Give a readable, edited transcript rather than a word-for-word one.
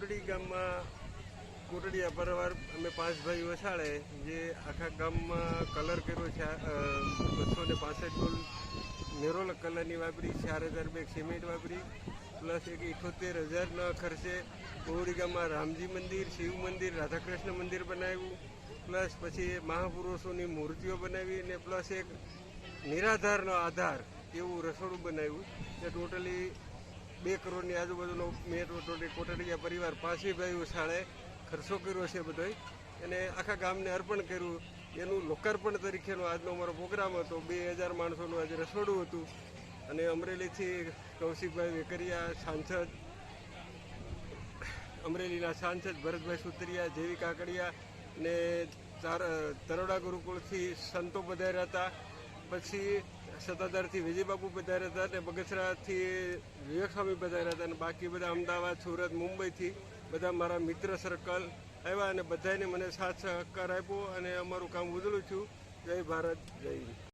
કોટડી ગામમાં કોટડીયા પરિવાર અમે 5 ભાઈ વસાડે જે આખા ગામમાં કલર કર્યો છે 265 ડોલ નેરોલ કલરની વાપરી 4000 બેગ સિમેન્ટ વાપરી પ્લસ એક 78,000ના ખર્ચે કોટડી ગામમાં રામજી મંદિર, શિવ મંદિર, રાધાકૃષ્ણ મંદિર બનાવ્યું. પ્લસ પછી મહાપુરુષોની મૂર્તિઓ બનાવી અને પ્લસ એક નિરાધારનો આધાર એવું રસોડું બનાવ્યું. તે ટોટલી 2 કરોડની આજુબાજુનો મેં કોટડીયા પરિવાર 5 ભાઈઓ શાળે ખર્ચો કર્યો છે બધો અને આખા ગામને અર્પણ કર્યું. એનું લોકાર્પણ તરીકેનો આજનો અમારો પ્રોગ્રામ હતો. 2000 માણસોનું આજે રસોડું હતું અને અમરેલીથી કૌશિકભાઈ વેકરિયા સાંસદ, અમરેલીના સાંસદ ભરતભાઈ સુતરિયા, જેવી કાકડિયા ને તરોડા ગુરુકુળથી સંતો પધાર્યા હતા. પછી સત્તાધારથી વિજયબાપુ પધાર્યા હતા અને બગસરાથી વિવેક સ્વામી પધાર્યા હતા અને બાકી બધા અમદાવાદ, સુરત, મુંબઈથી બધા મારા મિત્ર સર્કલ આવ્યા અને બધાને મને સાથ સહકાર આપ્યો અને અમારું કામ ઉજળું છું. જય ભારત, જય હિન્દ.